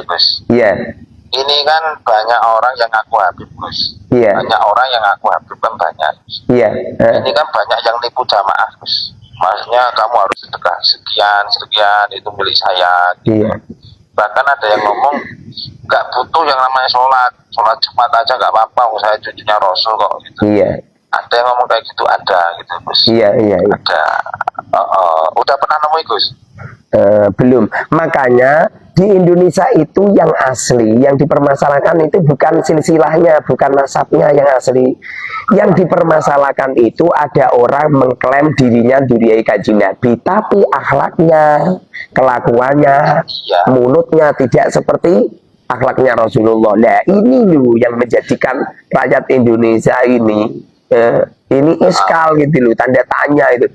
Gus. Iya. Ini kan banyak orang yang ngaku Habib, Gus. Iya. Banyak orang yang ngaku Habib kan banyak. Iya. Ini kan banyak yang nipu jamaah, Gus. Maksudnya kamu harus sedekah sekian itu milik saya. Gitu. Iya. Bahkan ada yang ngomong nggak butuh yang namanya sholat Jumat aja nggak apa-apa, saya cucunya Rasul kok. Gitu. Iya. Ada yang ngomong kayak gitu, ada gitu, Gus. Iya. Ada. Udah pernah nemu, Gus? Belum. Makanya di Indonesia itu yang asli, yang dipermasalahkan itu bukan silsilahnya, bukan nasabnya yang asli. Yang dipermasalahkan itu ada orang mengklaim dirinya Dzurriyyah Kanjeng Nabi, tapi akhlaknya, kelakuannya, mulutnya tidak seperti akhlaknya Rasulullah. Nah, ini loh yang menjadikan rakyat Indonesia ini iskal gitu loh, tanda tanya itu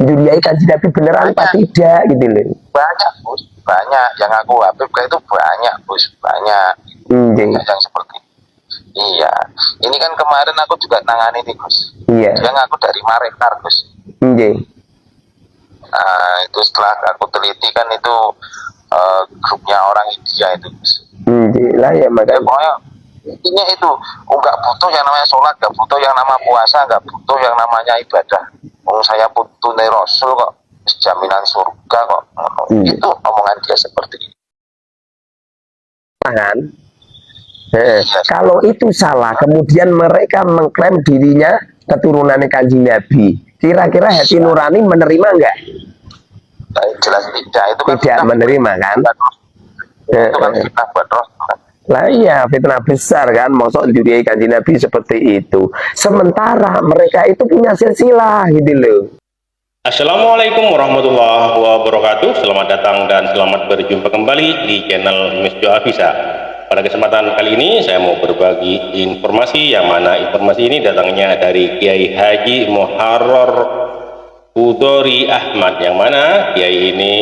Dzurriyyah Kanjeng Nabi beneran apa tidak gitu loh. Banyak, Gus, banyak yang aku Habib kayak itu banyak, Gus, banyak. Banyak yang seperti itu. Iya, ini kan kemarin aku juga nangani nih, Gus. Iya. Dia ngaku dari Marekar, Gus. Nah, itu setelah aku teliti kan itu grupnya orang India itu, Gus. Lah ya makanya. Pokoknya intinya itu, nggak butuh yang namanya sholat, nggak butuh yang namanya puasa, nggak butuh yang namanya ibadah. Saya tunai Rasul kok, jaminan surga kok. Itu omongan dia seperti ini. Kalau itu salah, kemudian mereka mengklaim dirinya keturunan Kanjeng Nabi, kira-kira hati nurani menerima enggak? Jelas tidak, itu kan tidak menerima kan? Itu kan fitnah buat Rasul. Lah iya, fitnah besar kan, mosok Dzurriyyah Kanjeng Nabi seperti itu. Sementara mereka itu punya silsilah gitu loh. Assalamualaikum warahmatullahi wabarakatuh. Selamat datang dan selamat berjumpa kembali di channel Misjo Afisa. Pada kesempatan kali ini saya mau berbagi informasi, yang mana informasi ini datangnya dari Kiai Haji Muharrar Hudori Ahmad, yang mana Kiai ini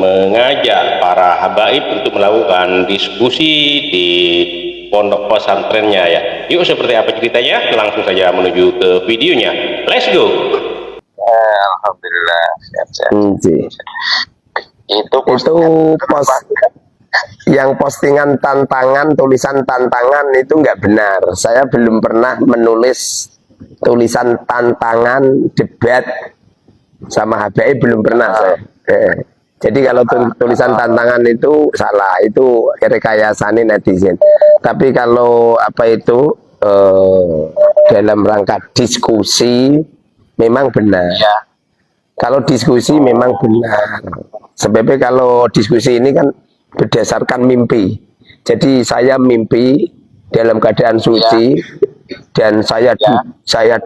mengajak para habaib untuk melakukan diskusi di pondok pesantrennya ya. Yuk, seperti apa ceritanya? Langsung saja menuju ke videonya. Let's go. Alhamdulillah, siap. Itu yang postingan tantangan, tulisan tantangan itu nggak benar. Saya belum pernah menulis tulisan tantangan debat sama habaib, belum pernah saya. Jadi kalau tulisan tantangan itu salah, itu rekayasane netizen. Tapi kalau apa itu dalam rangka diskusi memang benar. Ya. Kalau diskusi memang benar. Sebabnya kalau diskusi ini kan berdasarkan mimpi. Jadi saya mimpi dalam keadaan suci dan saya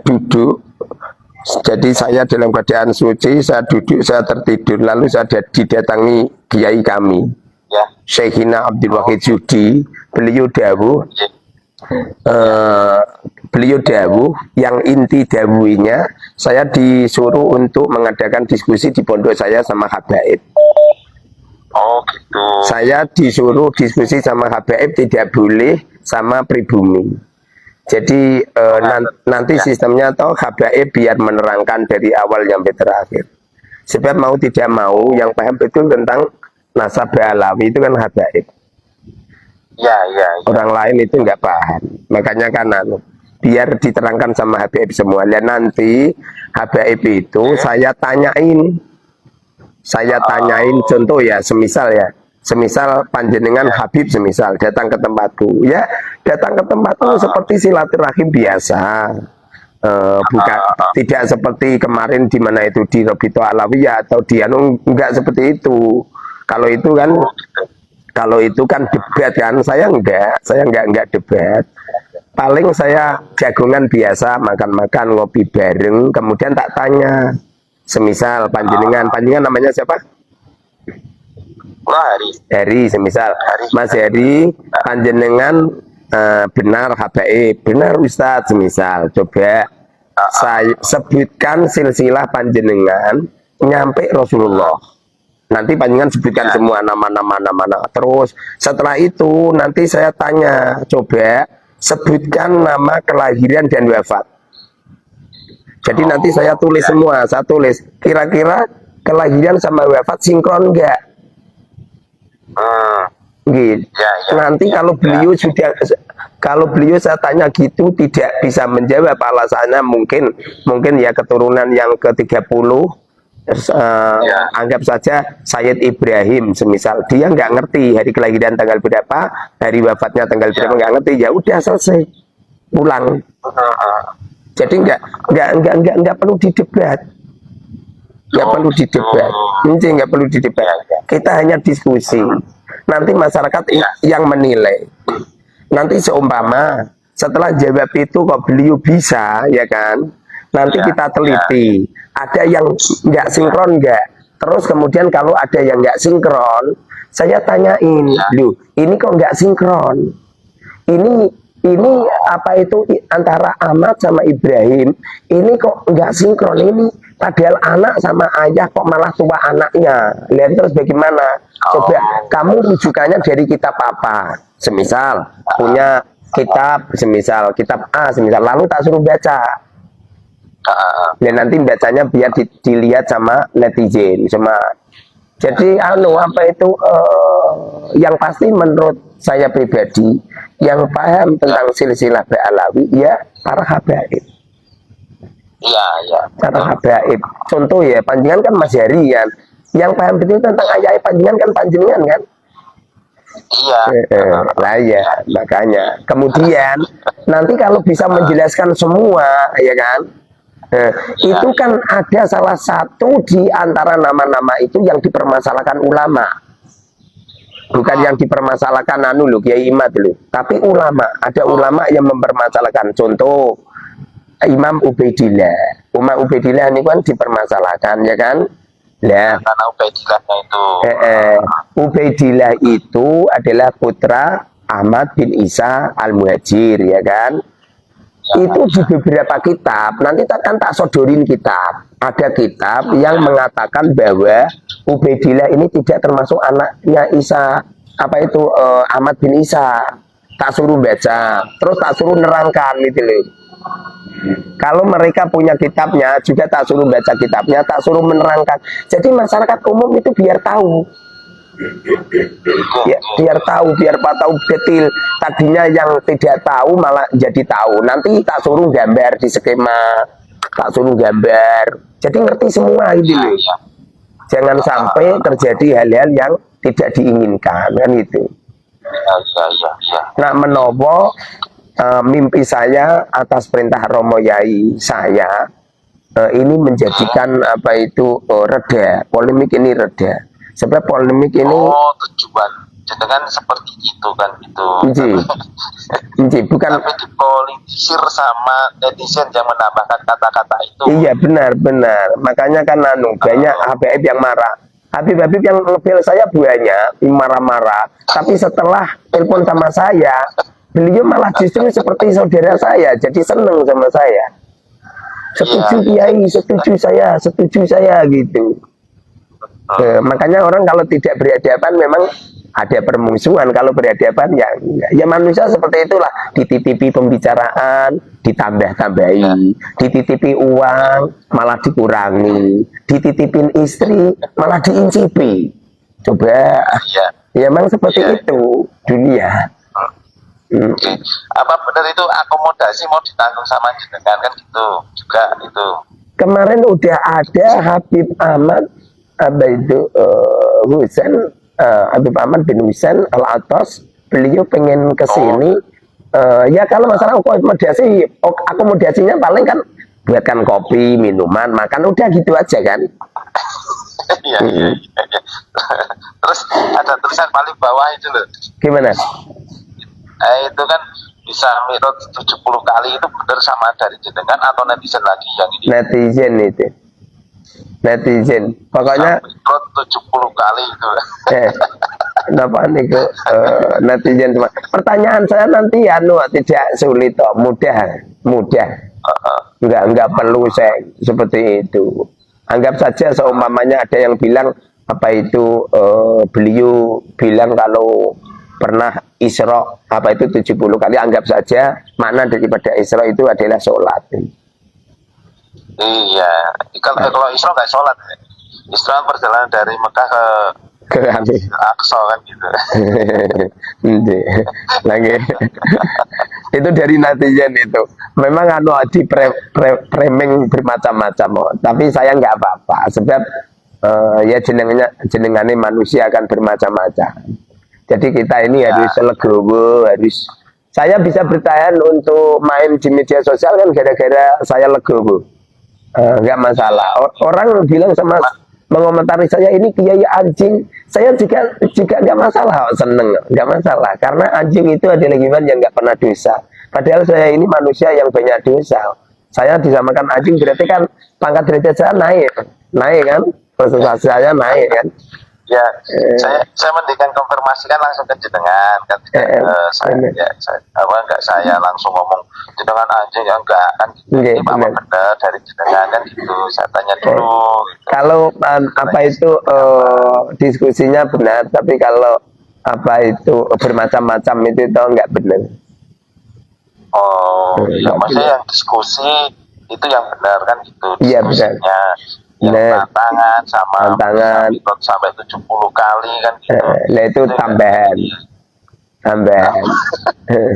duduk. Jadi saya dalam keadaan suci, saya duduk, saya tertidur, lalu saya didatangi kiai kami, Syekhina Abdul Wahid Judi. Beliau dawuh, yang inti dawuhnya, saya disuruh untuk mengadakan diskusi di pondok saya sama habaib. Oh gitu. Saya disuruh diskusi sama habaib, tidak boleh sama pribumi. Jadi nanti sistemnya toh habaib biar menerangkan dari awal sampai terakhir. Sebab mau tidak mau yang paham betul tentang nasab alawi itu kan habaib. Ya. Orang lain itu nggak paham. Makanya kan biar diterangkan sama habaib semua. Dan nanti habaib itu saya tanyain contoh ya, semisal panjenengan Habib, semisal datang ke tempatku, ya datang ke tempatku seperti silaturahim biasa, bukan tidak seperti kemarin di mana itu di Robito Alawiyah atau di enggak seperti itu. Kalau itu kan debat kan, saya enggak debat. Paling saya jagungan biasa, makan-makan, ngopi bareng, kemudian tak tanya, semisal panjenengan namanya siapa? Heri, semisal Mas Heri, panjenengan benar habaib, benar Ustadz, semisal coba saya sebutkan silsilah panjenengan nyampe Rasulullah. Nanti panjenengan sebutkan semua nama-nama. Terus setelah itu nanti saya tanya, coba sebutkan nama kelahiran dan wafat. Jadi nanti saya tulis semua, saya tulis kira-kira kelahiran sama wafat sinkron enggak? Gitu. Ya, ya. Nanti kalau beliau sudah, kalau beliau saya tanya gitu tidak bisa menjawab, alasannya mungkin ya keturunan yang ke-30, Ya. anggap saja Sayyid Ibrahim semisal, dia nggak ngerti hari kelahiran tanggal berapa, hari wafatnya tanggal berapa, nggak ngerti, ya udah selesai, pulang. Jadi nggak perlu didebat, nggak perlu didebat, nggak perlu didebat. Kita hanya diskusi. Nanti masyarakat yang menilai. Nanti seumpama setelah jawab itu kok beliau bisa, ya kan? Nanti kita teliti. Ada yang nggak sinkron nggak? Terus kemudian kalau ada yang nggak sinkron, saya tanyain, lu, ini kok nggak sinkron? Ini apa itu antara Ahmad sama Ibrahim? Ini kok nggak sinkron ini? Padahal anak sama ayah kok malah tua anaknya. Lihat terus bagaimana? Coba kamu rujukannya dari kitab apa? Semisal punya kitab, semisal kitab A, semisal, lalu tak suruh baca. Dan nanti bacanya biar dilihat sama netizen, sama. Jadi apa itu yang pasti menurut saya pribadi yang paham tentang silsilah Ba'alawi ya para habaib. Iya, iya. Para habaib. Contoh ya, panjenengan kan Mas Hari kan. Yang paham betul tentang ayah panjenengan kan panjenengan kan? Iya. Lah ya, makanya. Kemudian nanti kalau bisa menjelaskan semua, ya kan? Itu kan ada salah satu di antara nama-nama itu yang dipermasalahkan ulama. Bukan yang dipermasalahkan anu loh, Kiai Imad loh. Tapi ulama, ada ulama yang mempermasalahkan. Contoh Imam Ubaidillah. Imam Ubaidillah ini kan dipermasalahkan, ya kan? Nah, karena Ubaidillahnya itu. Ubaidillah itu adalah putra Ahmad bin Isa Al-Muhajir, ya kan? Itu di beberapa kitab, nanti akan tak sodorin kitab. Ada kitab yang mengatakan bahwa Ubaidillah ini tidak termasuk anaknya Isa, apa itu Ahmad bin Isa. Tak suruh baca, terus tak suruh nerangkan gitu loh. Kalau mereka punya kitabnya, juga tak suruh baca kitabnya, tak suruh menerangkan. Jadi masyarakat umum itu biar tahu. Ya, biar tahu, biar tahu detail. Tadinya yang tidak tahu malah jadi tahu. Nanti tak suruh gambar di skema, tak suruh gambar. Jadi ngerti semua ini. Jangan sampai terjadi hal-hal yang tidak diinginkan, kan itu. Nah, menopo mimpi saya atas perintah Romo Yai saya ini menjadikan apa itu reda, polemik ini reda. Sebab polemik ini tujuan dengan seperti itu kan itu. Bukan. Tapi dipolitisir sama netizen yang menambahkan kata-kata itu. Iya benar. Makanya kan banyak Habib yang marah. Habib yang ngebel saya banyak, marah-marah. Tapi setelah telepon sama saya, beliau malah justru seperti saudara saya, jadi seneng sama saya. Setuju Kiai, setuju saya gitu. Makanya orang kalau tidak berhadapan memang ada permusuhan. Kalau berhadapan ya manusia seperti itulah. Dititipi pembicaraan, ditambah-tambahi, dititipi uang malah dikurangi, dititipin istri malah diincipi. Coba, ya memang seperti itu dunia. Apa benar itu akomodasi mau ditanggung sama jenengan kan gitu juga itu. Kemarin udah ada Habib Ahmad Habib Ahmad bin Husain Al-Atas, beliau pengen ke sini. Ya kalau masalah akomodasinya paling kan buatkan kopi, minuman, makan, udah gitu aja kan. Iya. Terus ada tulisan paling bawah itu loh. Gimana? Itu kan bisa mirot 70 kali itu benar sama dari jenengan atau netizen lagi yang ini? Netizen. Pokoknya mirot 70 kali itu. Kenapa nih netizen semua? Pertanyaan saya nanti tidak sulit toh, mudah. Enggak perlu saya seperti itu. Anggap saja seumpamanya ada yang bilang apa itu beliau bilang kalau pernah Isra apa itu 70 kali, anggap saja makna daripada Isra itu adalah sholat. Iya, kalau Isra nggak sholat. Isra perjalanan dari Mekah ke Kami. Aksa kan gitu. Nggih. Lagi. Itu dari netizen itu. Memang anu di framing bermacam-macam, oh. Tapi saya nggak apa-apa sebab ya jenengane manusia akan bermacam-macam. Jadi kita ini harus legowo, harus saya bisa bertahan untuk main di media sosial kan gara-gara saya legowo. Nggak masalah. Orang bilang sama mengomentari saya ini kiai anjing, saya juga nggak masalah, seneng, nggak masalah karena anjing itu adalah hewan yang nggak pernah dosa. Padahal saya ini manusia yang banyak dosa. Saya disamakan anjing berarti kan pangkat derajat saya naik kan, prestasi saya naik kan. Ya, saya mendingan konfirmasikan langsung ke jenengan kan. Saya langsung ngomong jenengan anjing ya enggak kan gitu. Ini apa benar dari jenengan kan gitu. Saya tanya dulu. Gitu. Kalau apa itu diskusinya benar, tapi kalau apa itu bermacam-macam itu enggak benar. Oh, iya maksudnya yang diskusi itu yang benar kan gitu. Iya benar. Yang tantangan sama ikut sampai 70 kali kan gitu. Nah itu tambahan.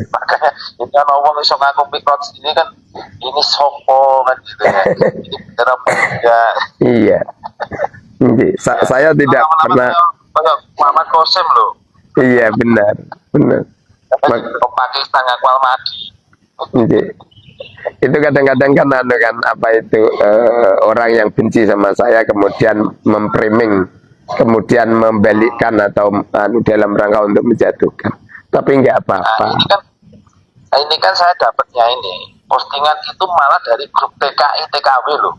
Makanya ini kan orang iso ngaku pikot ini kan ini sopo kan gitu ya. Ini bener apa enggak? Iya. Saya tidak pernah kayak Muhammad Qasim loh. Iya benar. Ke Pakistan ngaku Al-Mahdi. Itu kadang-kadang kan apa itu orang yang benci sama saya kemudian memframing, kemudian membalikkan atau dalam rangka untuk menjatuhkan. Tapi nggak apa-apa. Ini kan saya dapatnya ini postingan itu malah dari grup TKI TKW loh.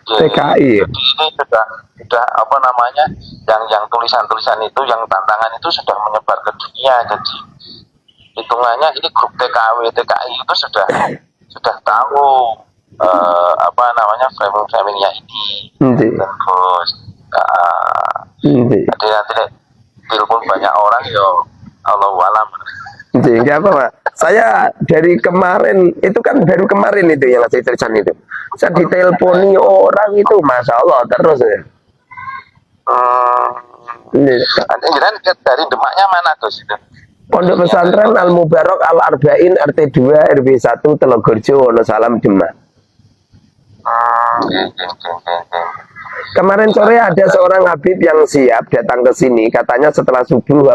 TKI. Jadi ini sudah apa namanya yang tulisan-tulisan itu yang tantangan itu sudah menyebar ke dunia. Jadi hitungannya ini grup TKI itu sudah tahu apa namanya framingnya ini. Terus nanti telepon banyak orang yo Allahu alam. Enggak apa Pak. Saya dari kemarin itu kan baru kemarin itu yang saya tulisan itu. Saya diteleponi orang itu, masya Allah terus ya. Dari Demaknya mana Gus itu? Pondok Pesantren Al Mubarak Al Arba'in RT 2 RW 1 Telogorjo Wonosalam Demak. Kemarin sore ada seorang Habib yang siap datang ke sini, katanya setelah subuh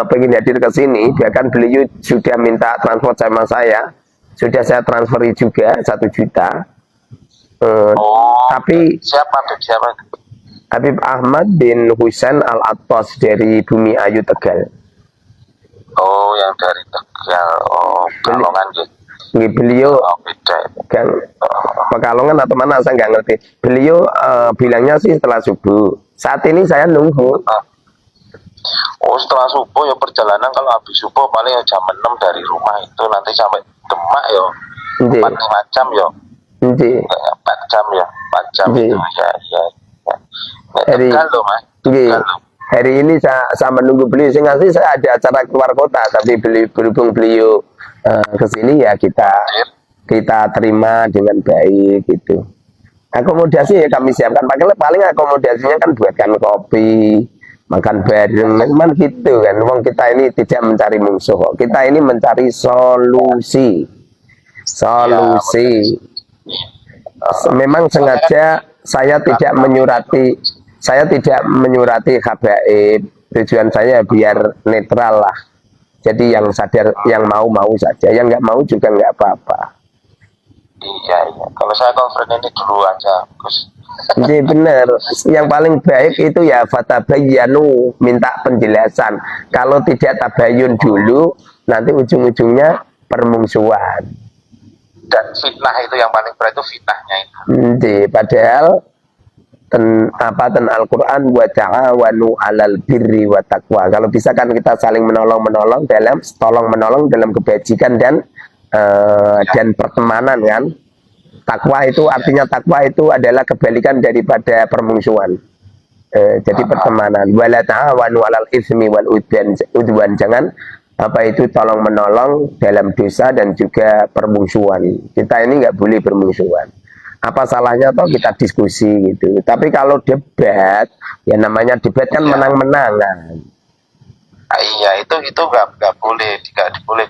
pengen hadir ke sini, bahkan beliau sudah minta transport sama saya, sudah saya transferi juga 1 juta. Tapi siapa? Habib Ahmad bin Husain Al-Attas dari Bumi Ayu Tegal. Oh, yang dari Tegal. Oh, Pekalongan gitu. Beliau kan Pekalongan atau mana saya nggak ngerti. Beliau bilangnya sih setelah subuh. Saat ini saya nunggu. Oh, setelah subuh ya perjalanan kalau habis subuh paling jam 6 dari rumah itu nanti sampai Demak ya. 4 jam ya. 4 jam ya. 4 jam itu ya. Tegal loh, Mas. Hari ini saya menunggu beliau. Sehingga sih saya ada acara keluar kota, tapi berhubung beliau kesini ya kita terima dengan baik gitu. Akomodasi ya kami siapkan. Paling akomodasinya kan buatkan kopi, makan bareng, memang gitu kan. Wong kita ini tidak mencari musuh, kita ini mencari solusi. Memang sengaja saya tidak menyurati habaib. Tujuan saya biar netral lah. Jadi yang sadar, yang mau saja, yang nggak mau juga nggak apa-apa. Iya. Kalau saya konferen ini dulu aja, Gus. Jadi benar. Yang paling baik itu ya fatabayyanu, minta penjelasan. Kalau tidak tabayun dulu, nanti ujung-ujungnya permusuhan. Dan fitnah itu yang paling berat itu fitnahnya itu. Padahal Al-Quran wa ta'awanu 'alal birri wa taqwa. Kalau bisa kan kita saling menolong dalam kebajikan dan pertemanan kan. Takwa itu artinya adalah kebalikan daripada permusuhan. Jadi pertemanan. Wala ta'awanu 'alal itsmi wal udwan. Jangan tolong menolong dalam dosa dan juga permusuhan. Kita ini nggak boleh permusuhan. Apa salahnya toh kita diskusi gitu. Tapi kalau debat, ya namanya debat kan menang-menangan. Iya, itu nggak boleh,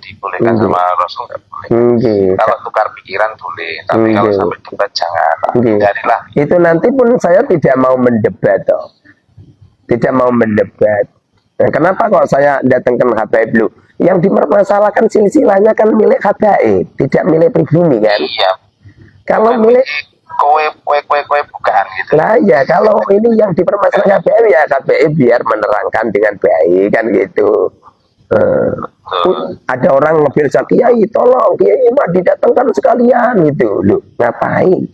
dibolehkan sama Rasul, nggak boleh. Kalau tukar pikiran boleh, tapi kalau sampai debat jangan. Jadilah. Itu nanti pun saya tidak mau mendebat toh. Tidak mau mendebat. Nah, kenapa kok saya datangkan Habaib lu? Yang dipermasalahkan silsilahnya kan milik Habaib, tidak milik pribumi kan? Iya. Kalau milik kowe bukan gitu. Nah ya, kalau ini yang dipermasalahkan KPI ya KPI biar menerangkan dengan baik kan gitu. Ada orang ngebil Kiai, tolong Kiai Imad didatangkan sekalian gitu. Loh, ngapain?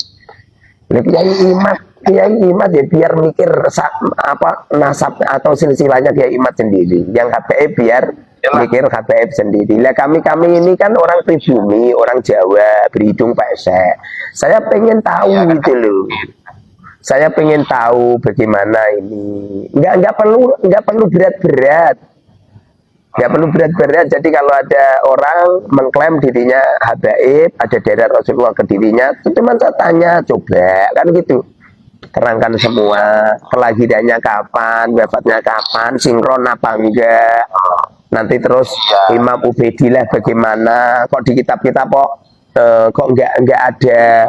Kiai Imad ya biar mikir apa nasab atau silsilahnya Kiai Imad sendiri. Yang KPI biar mikir KPI sendiri. Lah kami ini kan orang pribumi, orang Jawa, berhidung pesek. Saya pengen tahu gitu loh. Saya pengen tahu bagaimana ini. Nggak perlu berat-berat. Nggak perlu berat-berat. Jadi kalau ada orang mengklaim dirinya habaib, ada daerah Rasulullah ke dirinya, itu cuma saya tanya, coba kan gitu. Terangkan semua, kelahirannya kapan, wafatnya kapan, sinkron apa enggak. Nanti terus Imam Ubaidillah bagaimana, kok di kitab-kitab kok nggak ada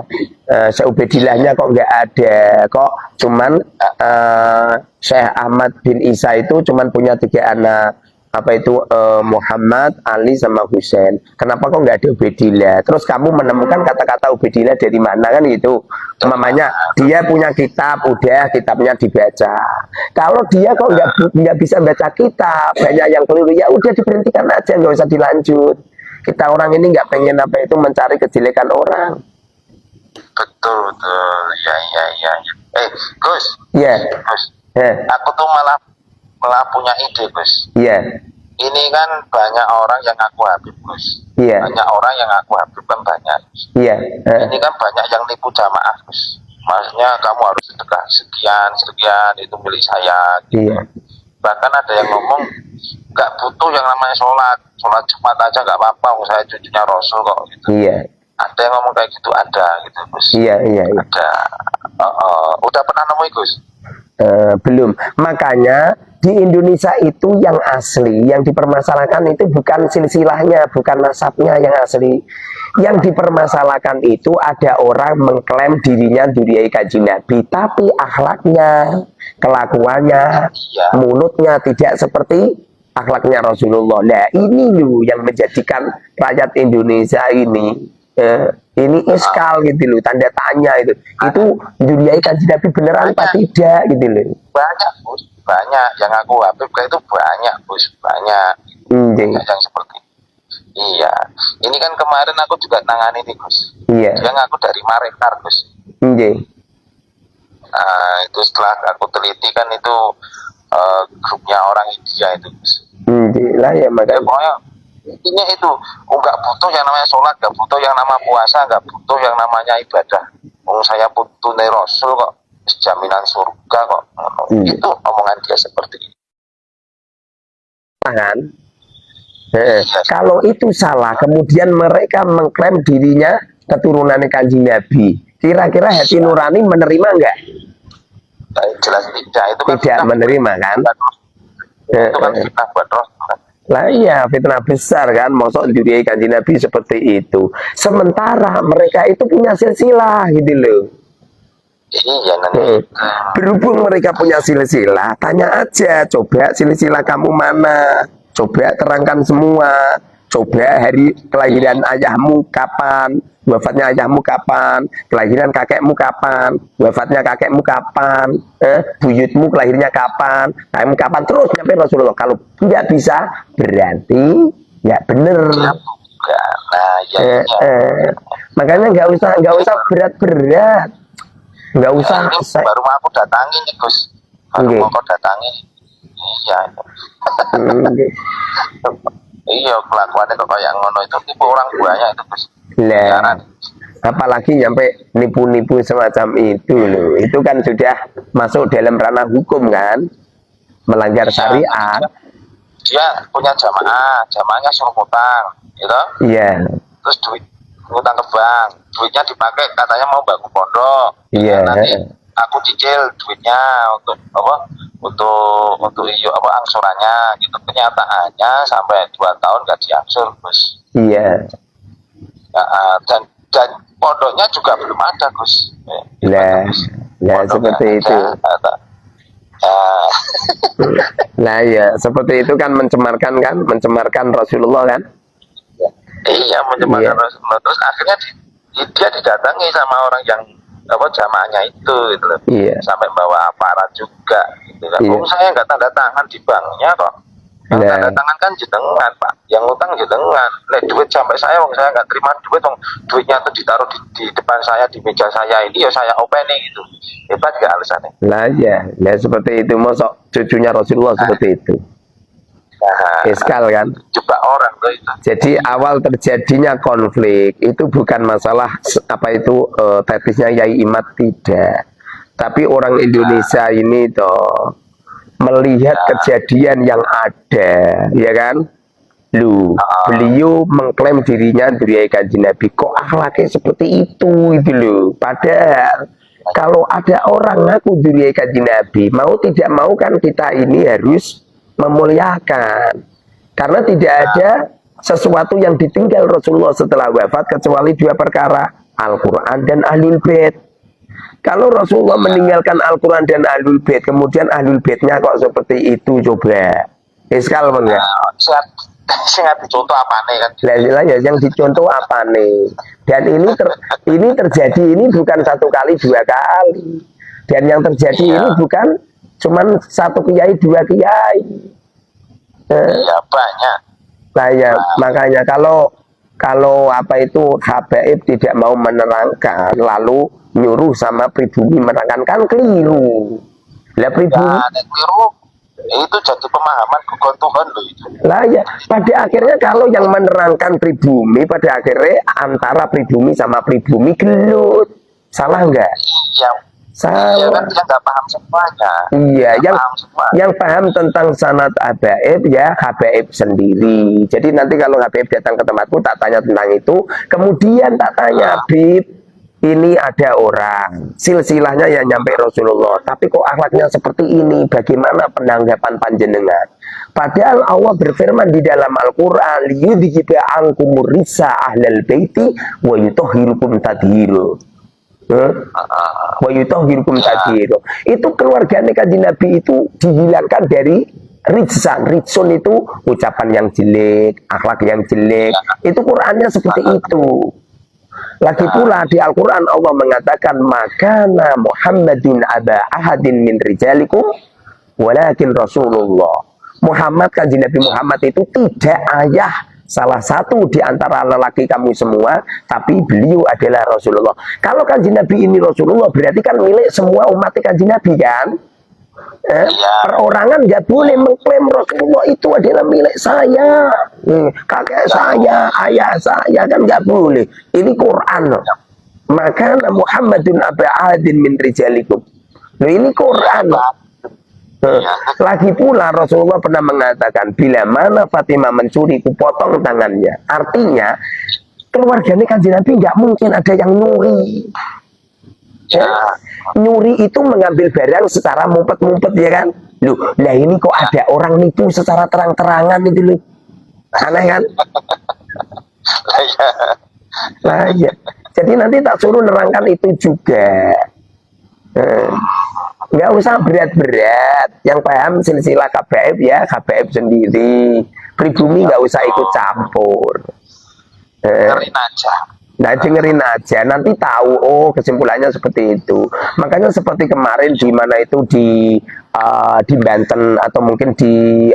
Ubaidillahnya kok nggak ada, kok cuman Syekh Ahmad bin Isa itu cuman punya 3 anak, apa itu Muhammad, Ali sama Husain. Kenapa kok nggak ada Ubaidillah? Terus kamu menemukan kata-kata Ubaidillah dari mana kan gitu? Mamanya dia punya kitab, udah kitabnya dibaca. Kalau dia kok nggak bisa baca kitab, banyak yang keliru, ya udah diberhentikan aja, nggak usah dilanjut. Kita orang ini nggak pengen apa itu mencari kejelekan orang. Betul. Ya. Gus. Iya. Gus. Aku tuh malah punya ide, Gus. Iya. Ini kan banyak orang yang ngaku Habib, Gus. Iya. Banyak orang yang ngaku Habib kan banyak. Iya. Ini kan banyak yang nipu jamaah, Gus. Maksudnya kamu harus sedekah sekian itu milik saya. Gitu. Iya. Bahkan ada yang ngomong nggak butuh yang namanya sholat Jumat aja nggak apa-apa, saya cucunya Rasul kok. Gitu. Iya. Ada yang ngomong kayak gitu, ada gitu, Gus. Iya. Ada. Udah pernah nemui, Gus? Belum. Makanya di Indonesia itu yang asli, yang dipermasalahkan itu bukan silsilahnya, bukan nasabnya yang asli. Yang dipermasalahkan itu ada orang mengklaim dirinya Duriyai Kanjeng Nabi, tapi akhlaknya, kelakuannya, mulutnya tidak seperti akhlaknya Rasulullah. Nah ini loh yang menjadikan rakyat Indonesia ini iskal gitu loh, tanda tanya itu Duriyai Kanjeng Nabi beneran apa tidak gitu loh. Banyak, Bos. Banyak yang aku Habib itu banyak, Bos. Banyak. Banyak yang seperti itu. Iya. Ini kan kemarin aku juga nangani nih, Gus. Iya. Dia ngaku dari Marekar, Gus. Nah, itu setelah aku teliti kan itu grupnya orang India itu, Gus. Lah ya makanya. Pokoknya intinya itu nggak butuh yang namanya sholat, nggak butuh yang namanya puasa, nggak butuh yang namanya ibadah. Saya pun tunai Rasul kok, jaminan surga kok. Itu omongan dia seperti itu. Kalau itu salah, kemudian mereka mengklaim dirinya keturunan Kanjeng Nabi, kira-kira hati nurani menerima enggak? Jelas tidak, itu kan tidak menerima kan? Itu kan fitnah buat Rasul kan? Lah iya, fitnah besar kan, mosok Duriyai Kanjeng Nabi seperti itu. Sementara mereka itu punya silsilah gitu loh. Iya nanti. Berhubung mereka punya silsilah, tanya aja, coba silsilah kamu mana? Coba terangkan semua. Coba hari kelahiran ayahmu kapan, wafatnya ayahmu kapan, kelahiran kakekmu kapan, wafatnya kakekmu kapan, buyutmu kelahirnya kapan, kakekmu kapan, terus sampai Rasulullah. Kalau nggak bisa, berarti nggak bener. Nah, makanya nggak usah berat-berat, nggak usah. Baru mau aku datangi nih, Gus. Baru mau aku datangi. Iya. Iya, kelakuannya kok kayak ngono itu, tipu orang banyak itu, Gus. Nah, apalagi sampai nipu-nipu semacam itu loh. Itu kan sudah masuk dalam ranah hukum kan, melanggar syariat. Dia punya jamaahnya suruh ngutang, gitu. Iya. Terus ngutang ke bank, duitnya dipakai katanya mau bangun pondok. Iya. Nanti aku cicil duitnya untuk apa? Untuk iyo apa angsurannya gitu. Kenyataannya sampai 2 tahun gak diangsur, Gus. Iya. Dan pondoknya juga belum ada, Gus. Nah, seperti itu. Nah ya, seperti itu kan mencemarkan Rasulullah kan? Iya, mencemarkan Rasulullah. Terus akhirnya dia didatangi sama orang yang apa jamaahnya itu gitu loh. Iya. Sampai bawa aparat juga gitu kan. Iya. Saya nggak tanda tangan di banknya kok. Yang tanda tangan kan jenengan, Pak. Yang utang jenengan. Duit sampai saya nggak terima duit, duitnya tuh ditaruh di depan saya, di meja saya ini, ya saya opening gitu. Hebat gak alasannya? Lah ya, seperti itu, mosok cucunya Rasulullah seperti itu. Eskal kan? Jebak orang tuh itu. Jadi awal terjadinya konflik itu bukan masalah apa itu tetisnya Yai Imad, tidak. Tapi orang Indonesia ini toh melihat kejadian yang ada, ya kan? Beliau mengklaim dirinya Duriyai Kanjeng Nabi, kok akhlaknya seperti itu loh. Padahal kalau ada orang ngaku Duriyai Kanjeng Nabi, mau tidak mau kan kita ini harus memuliakan. Karena tidak ada sesuatu yang ditinggal Rasulullah setelah wafat kecuali 2 perkara, Al-Quran dan Ahlul Bait. Kalau Rasulullah meninggalkan Al-Quran dan Ahlul Bait, kemudian Ahlul Baitnya kok seperti itu, coba. Iskal enggak? Sangat dicontoh apa nih kan? Lah ya, yang dicontoh apa nih? Dan ini terjadi ini bukan 1 kali 2 kali. Dan yang terjadi ini bukan cuman 1 kiai 2 kiai. Iya banyak. Nah ya, makanya kalau apa itu habaib tidak mau menerangkan, lalu nyuruh sama pribumi menerangkan, kan keliru. Lah pribumi keliru. Itu jadi pemahaman kegontohan loh itu. Lah ya, pada akhirnya kalau yang menerangkan pribumi, pada akhirnya antara pribumi sama pribumi gelut. Salah enggak? Iya. Salah. Iya kan dia nggak paham semuanya. Iya, yang paham tentang sanad habaib ya habaib sendiri. Jadi nanti kalau habaib datang ke tempatku tak tanya tentang itu, kemudian tak tanya, Bib, ini ada orang silsilahnya yang nyampe Rasulullah, tapi kok akhlaknya seperti ini, bagaimana penanggapan panjenengan? Padahal Allah berfirman di dalam Al-Quran, liyudhiba ankumur risa ahlal baiti wa yutahhirukum tadhira. Wa yutahhirukum tadhira. Itu keluarganya Kanjeng Nabi itu dihilangkan dari rijsan. Rijsun itu ucapan yang jelek, akhlak yang jelek. Itu Qur'annya seperti itu. Lagi pula di Al-Quran Allah mengatakan, makana Muhammadun aba ahadin min rijalikum walakin Rasulullah. Muhammad, Kanjeng Nabi Muhammad itu tidak ayah salah satu di antara lelaki kamu semua, tapi beliau adalah Rasulullah. Kalau Kanjeng Nabi ini Rasulullah, berarti kan milik semua umat Kanjeng Nabi kan? Perorangan nggak boleh mengklaim Rasulullah itu adalah milik saya, kakek saya, ayah saya, kan nggak boleh. Ini Quran loh. Maka Muhammadun aba ahadin min rijalikum. Loh, ini Quran loh. Lagi pula Rasulullah pernah mengatakan, bila mana Fatimah mencuri, kupotong tangannya. Artinya keluarganya Kanjeng Nabi nggak mungkin ada yang nyuri. Nyuri itu mengambil barang secara mumpet-mumpet, ya kan? Loh, lah ini kok ada orang nipu secara terang-terangan itu loh. Aneh kan? Nah ya. Jadi nanti tak suruh nerangkan itu juga. Nggak usah berat-berat. Yang paham silsilah habaib ya habaib sendiri. Pribumi nggak usah ikut campur. Dengerin aja. Nah, dengerin aja, nanti tahu, oh kesimpulannya seperti itu. Makanya seperti kemarin di mana itu di Banten atau mungkin di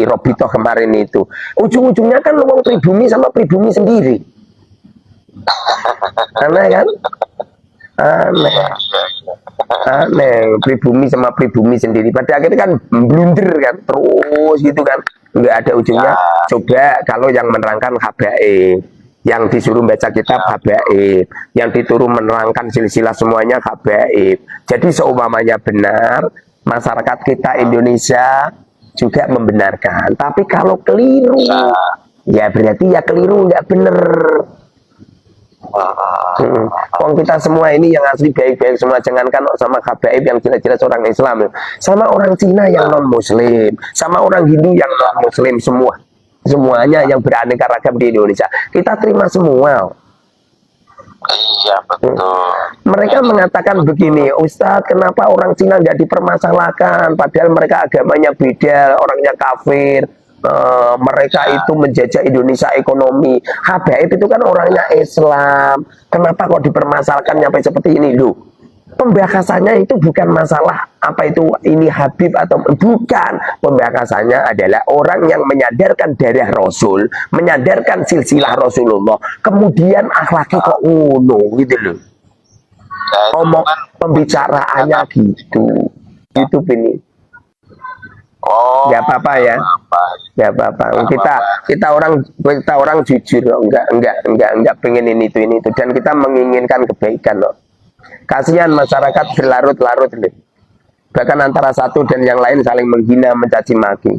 Robito kemarin itu, ujung-ujungnya kan uang pribumi sama pribumi sendiri. Aneh kan? Aneh, pribumi sama pribumi sendiri. Pada akhirnya kan blunder kan, terus gitu kan, nggak ada ujungnya. Coba kalau yang menerangkan habaib, yang disuruh baca kitab habaib, yang dituruh menerangkan silsilah semuanya habaib. Jadi seumpamanya benar, masyarakat kita Indonesia juga membenarkan. Tapi kalau keliru, ya berarti ya keliru, nggak benar. Wong kita semua ini yang asli baik-baik semua, jangankan sama habaib yang jelas-jelas orang Islam, sama orang Cina yang non Muslim, sama orang Hindu yang non Muslim, semuanya yang beraneka ragam di Indonesia kita terima semua. Iya betul. Mereka mengatakan begini, Ustadz, kenapa orang Cina nggak dipermasalahkan padahal mereka agamanya beda, orangnya kafir. Mereka itu menjajah Indonesia ekonomi. Habaib itu kan orangnya Islam. Kenapa kok dipermasalahkan sampai seperti ini loh? Pembahasannya itu bukan masalah apa itu ini Habib atau bukan. Pembahasannya adalah orang yang menyadarkan darah Rasul, menyadarkan silsilah Rasulullah, kemudian akhlaknya kok ngono gitu loh. Omong pembicaraannya gitu. Itu ini. Oh, nggak apa-apa ya, nggak apa-apa. Kita orang jujur, enggak pengen ini itu, dan kita menginginkan kebaikan loh. Kasihan masyarakat berlarut-larut loh. Bahkan antara satu dan yang lain saling menghina, mencaci maki.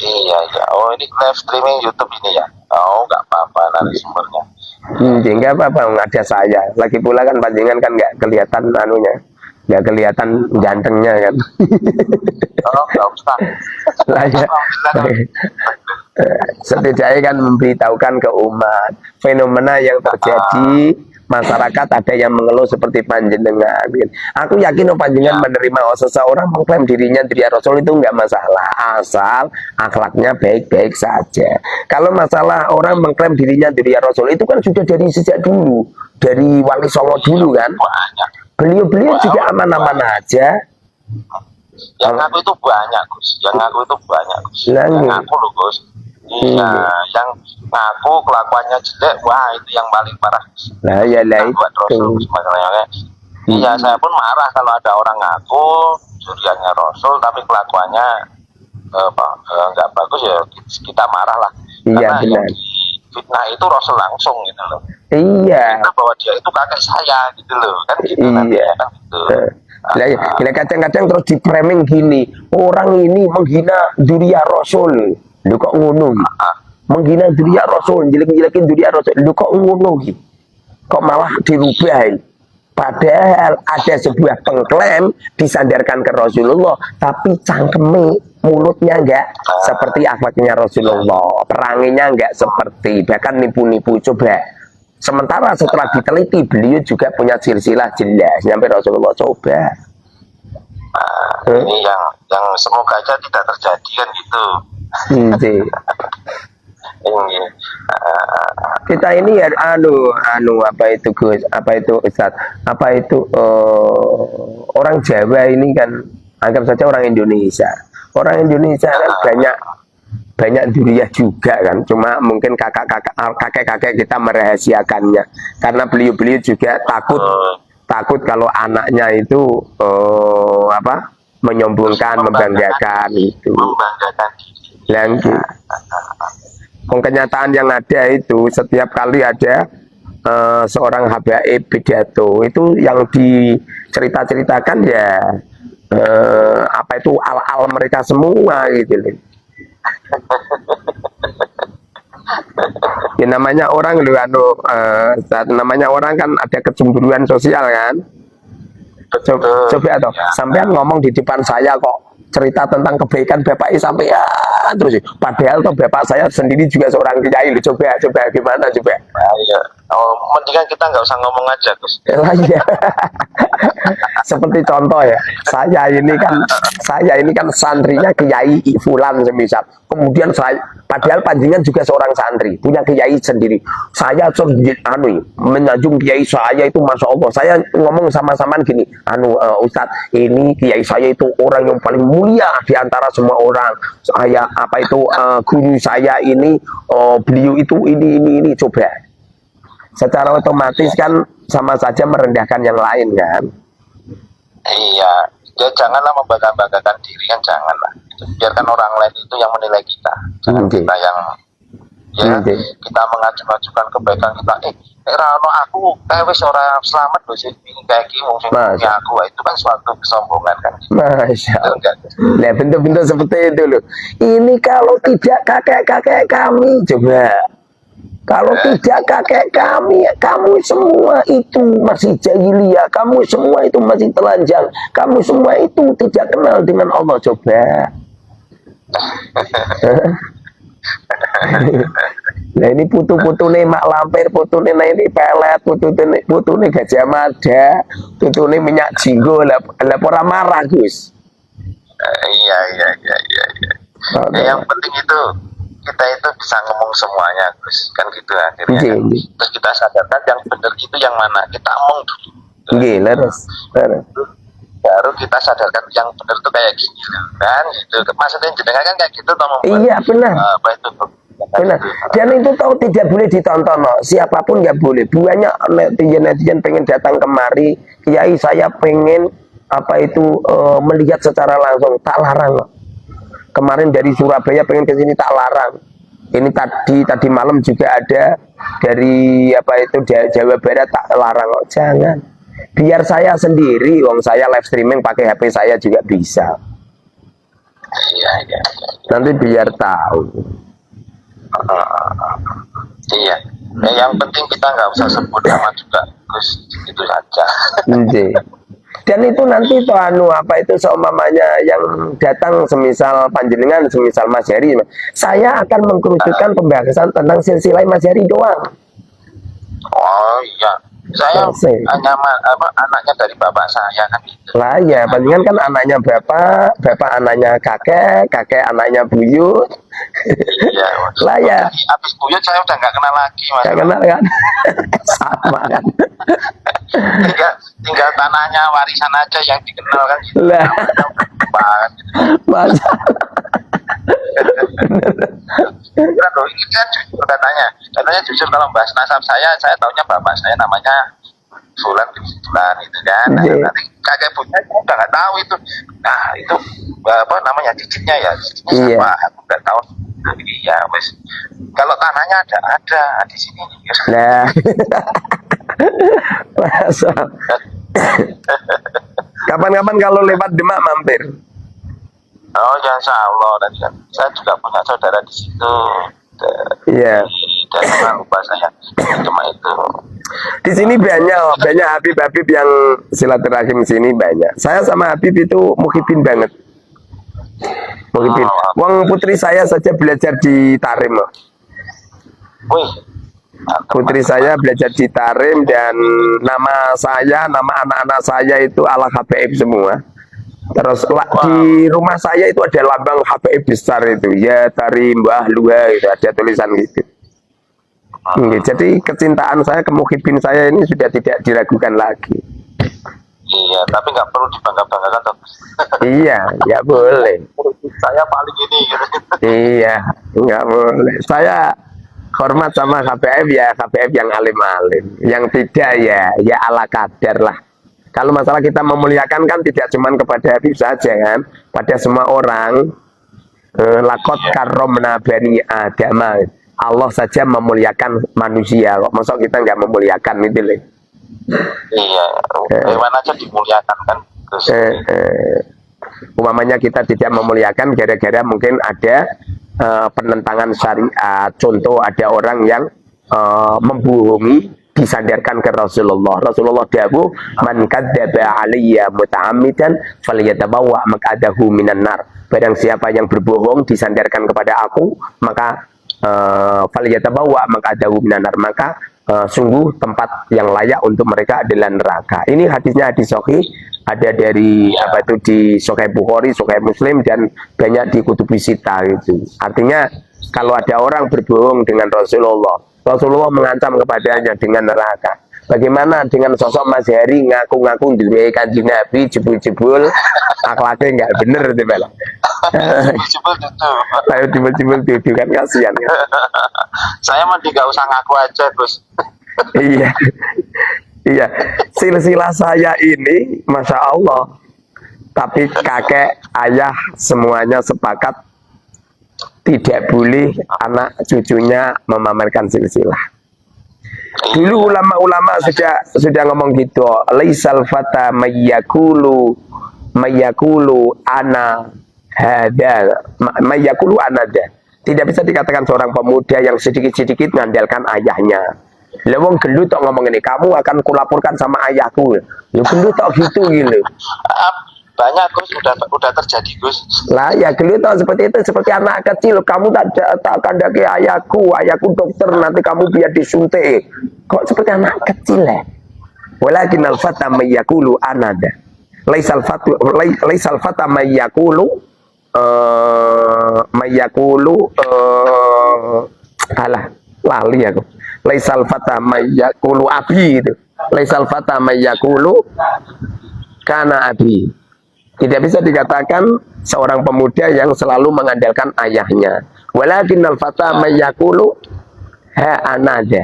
Iya. Oh, ini live streaming YouTube ini ya. Oh, nggak apa-apa narasumbernya. Nggak apa-apa, ada saya. Lagi pula kan panjangan kan nggak kelihatan anunya. Nggak kelihatan gantengnya kan. Oh, nggak usah. Lah ya. Setidaknya kan memberitahukan ke umat fenomena yang terjadi, masyarakat ada yang mengeluh seperti panjenengan. Aku yakin panjenengan menerima seseorang mengklaim dirinya dari Rasul itu nggak masalah, asal akhlaknya baik-baik saja. Kalau masalah orang mengklaim dirinya dari Rasul itu kan sudah dari sejak dulu, dari Wali Songo dulu kan. Beliau juga aman-aman aja. Yang aku itu banyak, Gus. Yang aku itu banyak, Gus. Yang aku loh, Gus. Iya, yang ngaku kelakuannya jelek, wah itu yang paling parah. Nah, ya lah itu. Iya, saya pun marah kalau ada orang ngaku curiannya Rasul, tapi kelakuannya nggak bagus ya, kita marah lah. Iya, karena benar. Fitnah itu Rasul langsung gitu loh. Iya. Kita bahwa dia itu kakek saya gitu loh, kan gitu. Iya. Kan, gitu. Nah, kadang-kadang terus di framing gini, orang ini menghina dzurriyyah Rasul. Lu kok ngono gitu? Menghina dzurriyyah Rasul, jelek-jelekin dzurriyyah Rasul. Lu kok ngono gitu? Kok malah dirubah? Padahal ada sebuah pengklaim disandarkan ke Rasulullah, tapi cangkeme mulutnya enggak seperti akhlaknya Rasulullah, peranginya enggak seperti, bahkan nipu-nipu. Coba. Sementara setelah diteliti, beliau juga punya silsilah jelas sampai Rasulullah. Coba. Ini yang semoga aja tidak terjadi kan gitu. Kita ini ya apa itu Gus, apa itu Ustadz, apa itu orang Jawa ini kan anggap saja orang Indonesia kan banyak dzurriyyah juga kan, cuma mungkin kakek kita merahasiakannya karena beliau juga takut kalau anaknya itu menyombongkan, membanggakan itu. Kenyataan yang ada itu setiap kali ada seorang habaib pidato itu yang diceritakan ya apa itu al mereka semua gitu loh. Ya namanya orang loh namanya orang kan ada kecemburuan sosial kan. Coba atau sampean ngomong di depan saya kok cerita tentang kebaikan bapak sampai ya terus padahal tuh bapak saya sendiri juga seorang kiai. Coba gimana coba. Iya. Oh, mendingan kita nggak usah ngomong aja, Gus. Iya. Seperti contoh ya, saya ini kan santrinya Kiai Fulan semisal. Kemudian saya, padahal panjenengan juga seorang santri, punya kiai sendiri. Saya menyanjung kiai saya itu, masya Allah. Saya ngomong sama-sama gini, Ustadz, ini kiai saya itu orang yang paling mulia di antara semua orang. Saya guru saya ini, beliau itu ini coba. Secara otomatis kan sama saja merendahkan yang lain kan. Iya, ya janganlah membangga-banggakan diri kan, janganlah. Biarkan orang lain itu yang menilai kita. Jangan kita yang kita mengajukan kebaikan kita. Rano aku wis ora selamat loh sih, kayak gini mungkin aku itu kan suatu kesombongan kan. Masya Allah. Nah, bentuk-bentuk seperti itu loh. Ini kalau tidak kakek-kakek kami coba. Kalau tidak kakek kami, kamu semua itu masih jahiliyah, kamu semua itu masih telanjang, kamu semua itu tidak kenal dengan Allah. Coba. Nah ini putu-putune mak lampir, putune ini pelet, putune Gajah Mada, putune minyak jinggo, lah ora marah Gus. Iya. Yang penting itu kita itu bisa ngomong semuanya, Gus. Kan gitu akhirnya. Kan. Terus kita sadarkan yang benar itu yang mana. Kita omong dulu. Iya, leres. Baru kita sadarkan yang benar itu kayak gini loh. Kan gitu. Maksudnya jenengan kan kayak gitu toh membuat. Iya, benar. Apa itu? Benar. Dan itu tahu tidak boleh ditonton, no. Siapapun nggak boleh. Banyak netizen pengen datang kemari, Kiai saya pengen apa itu melihat secara langsung, tak larang. No. Kemarin dari Surabaya pengen ke sini tak larang. Ini tadi malam juga ada dari apa itu Jawa Barat tak larang. No. Jangan. Biar saya sendiri, wong saya live streaming pakai HP saya juga bisa. Iya. Nanti biar tahu. Iya. Yang penting kita nggak usah sebut nama juga, Gus. Itu saja. Dan itu nanti tuh apa itu seumpamanya yang datang semisal panjenengan, semisal Mas Heri, saya akan mengkerucutkan pembahasan tentang silsilah Mas Heri doang. Oh iya. Saya hanya anaknya dari bapak saya kan gitu. Lah ya, panjenengan kan anaknya bapak anaknya kakek anaknya buyut. Iya. Lah ya. Habis buyut saya udah nggak kenal lagi, Mas. Nggak kenal kan? Sama kan. tinggal tanahnya warisan aja yang dikenal kan gitu. Lah. Masa. Ini kan jujur katanya jujur kalau bahas nasab saya taunya bapak saya namanya Fulan bin Fulan itu kan. Nah, nanti kakek punya aku udah nggak tahu itu. Nah itu apa namanya cicitnya siapa aku nggak tahu. Iya wes. Kalau tanahnya ada di sini. Nah. Masa. Kapan-kapan kalau lewat Demak mampir. Oh ya insya Allah, dan saya juga punya saudara di situ. Iya. Dan jangan lupa saya cuma itu. Di sini banyak Habib yang silaturahim sini banyak. Saya sama Habib itu muhibin banget. Muhibin. Wong putri saya saja belajar di Tarim. Wih. Putri saya belajar di Tarim dan nama anak-anak saya itu ala HPF semua. Terus di rumah saya itu ada lambang HPI besar itu ya Tarim Mbah Luha itu ada tulisan gitu. Jadi kecintaan saya ke muhibin saya ini sudah tidak diragukan lagi. Iya, tapi nggak perlu dibangga-banggakan toh. Iya, nggak boleh. Saya paling ini gitu. Iya, nggak boleh. Saya hormat sama KPF ya KPF yang alim-alim. Yang tidak ya ala kadar lah. Kalau masalah kita memuliakan kan tidak cuma kepada Habib saja kan, pada semua orang. Lakot karomna bani Adama. Allah saja memuliakan manusia. Kok masa kita nggak memuliakan itu loh. Iya, hewan aja dimuliakan kan. Umpamanya kita tidak memuliakan gara-gara mungkin ada penentangan syariat. Contoh ada orang yang membohongi disandarkan ke Rasulullah. Rasulullah dawuh, "Man kadzdzaba 'alayya muta'ammidan falyatabawwa maq'adahu minan nar." Barang siapa yang berbohong disandarkan kepada aku, maka falyatabawwa maq'adahu minan nar, maka sungguh tempat yang layak untuk mereka adalah neraka. Ini hadisnya hadis sahih, ada dari apa itu di Sahih Bukhari, Sahih Muslim dan banyak di Kutubi Sita itu. Artinya kalau ada orang berbohong dengan Rasulullah mengancam kepadanya dengan neraka. Bagaimana dengan sosok Mas Heri ngaku-ngaku duwe Kanjeng Nabi, jebul-jebul akhlaknya nggak bener gitu Bel. Jebul itu. Ayo jebul itu kan kasihan. Ya. Saya mending nggak usah ngaku aja, Gus. Iya. Iya. Silsilah saya ini Masya Allah. Tapi kakek, ayah semuanya sepakat tidak boleh anak cucunya memamerkan silsilah. Dulu ulama-ulama sudah ngomong gitu. Laisal fata mayyakulu ana hada mayyakulu anada. Tidak bisa dikatakan seorang pemuda yang sedikit-sedikit mengandalkan ayahnya. Lah wong gendut tok ngomong ini, kamu akan kulaporkan sama ayahku. Ya gendut tok gitu gitu. Banyak Gus, udah terjadi Gus. Lah ya gendut tok seperti itu, seperti anak kecil. Kamu tak kandaki ayahku dokter, nanti kamu biar disuntik. Kok seperti anak kecil ya? Walakin al-fata mayyakulu anada. Laisal fata mayyakulu alah lali aku. Laisal fata mayyakulu abi itu. Laisal fata mayyakulu kana abi. Tidak bisa dikatakan seorang pemuda yang selalu mengandalkan ayahnya. Walakin al-fata mayyakulu ha anada.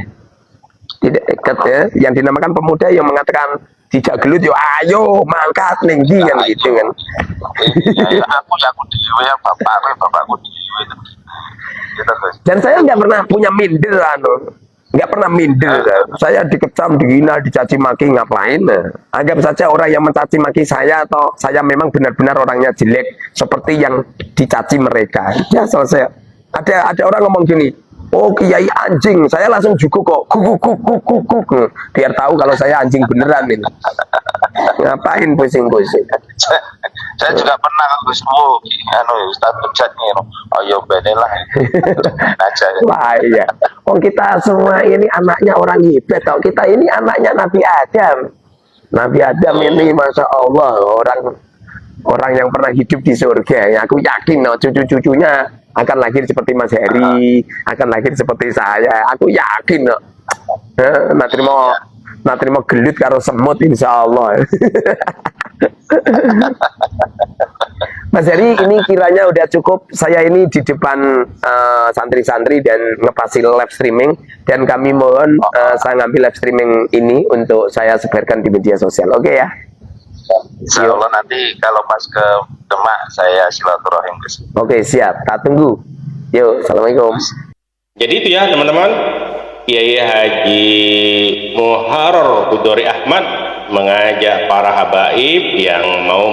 Tidak ya, yang dinamakan pemuda yang mengatakan tidak gelut yo ayo mangkat tinggi kan gitu kan. Ya, aku dewe ya bapakku dewe. Gitu Gus. Dan saya nggak pernah punya minder nggak pernah minder. Saya dikecam, dihina, dicaci maki ngapain? Anggap saja orang yang mencaci maki saya atau saya memang benar-benar orangnya jelek seperti yang dicaci mereka. Ya selesai. Ada orang ngomong gini, oh kiai anjing, saya langsung juga kok kuk. Biar tahu kalau saya anjing beneran ini. Ngapain pusing-pusing? Saya juga pernah Gus Ustaz Bejat nih, ayo benelah aja. Wah iya, kita semua ini anaknya orang hebat tau. Kita ini anaknya Nabi Adam. Nabi Adam ini masya Allah orang yang pernah hidup di surga. Aku yakin cucu-cucunya akan lahir seperti Mas Heri, akan lahir seperti saya. Aku yakin Natrimo gelut karo semut insya Allah. Mas Heri, ini kiranya udah cukup. Saya ini di depan santri-santri dan ngepasi live streaming, dan kami mohon saya ngambil live streaming ini untuk saya sebarkan di media sosial. Oke ya? Insya Allah nanti kalau pas ke Demak saya silaturahim Gus. Oke siap, tak tunggu. Yuk, assalamualaikum. Jadi itu ya teman-teman, Kiai Haji Muharrar Hudori Ahmad mengajak para habaib yang mau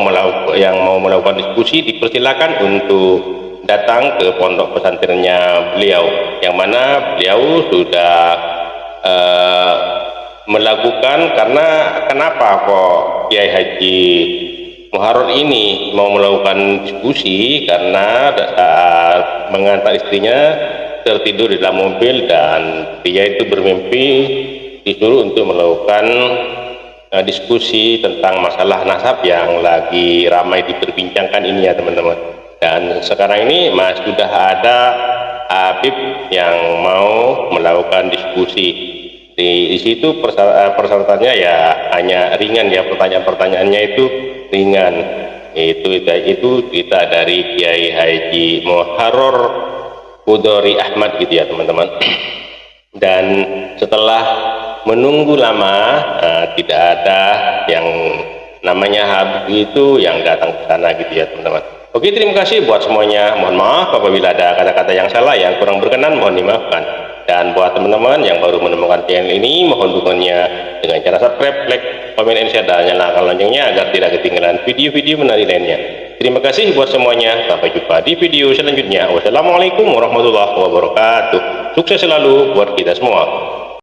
melakukan diskusi dipersilakan untuk datang ke pondok pesantrennya beliau, yang mana beliau sudah melakukan. Karena kenapa kok Kiai Haji Muharrar ini mau melakukan diskusi? Karena saat mengantar istrinya tertidur di dalam mobil dan dia itu bermimpi disuruh untuk melakukan diskusi tentang masalah nasab yang lagi ramai diperbincangkan ini ya teman-teman. Dan sekarang ini sudah ada habib yang mau melakukan diskusi. Di situ persyaratannya ya hanya ringan ya, pertanyaan-pertanyaannya itu ringan. Itu kita dari Kiai Haji Muharrar Hudori Ahmad gitu ya teman-teman. Dan setelah menunggu lama tidak ada yang namanya habib itu yang datang ke sana gitu ya teman-teman. Oke, terima kasih buat semuanya. Mohon maaf apabila ada kata-kata yang salah yang kurang berkenan, mohon dimaafkan. Dan buat teman-teman yang baru menemukan channel ini, mohon dukungannya dengan cara subscribe, like, komen, and share, dan nyalakan loncengnya agar tidak ketinggalan video-video menarik lainnya. Terima kasih buat semuanya. Sampai jumpa di video selanjutnya. Wassalamualaikum warahmatullahi wabarakatuh. Sukses selalu buat kita semua.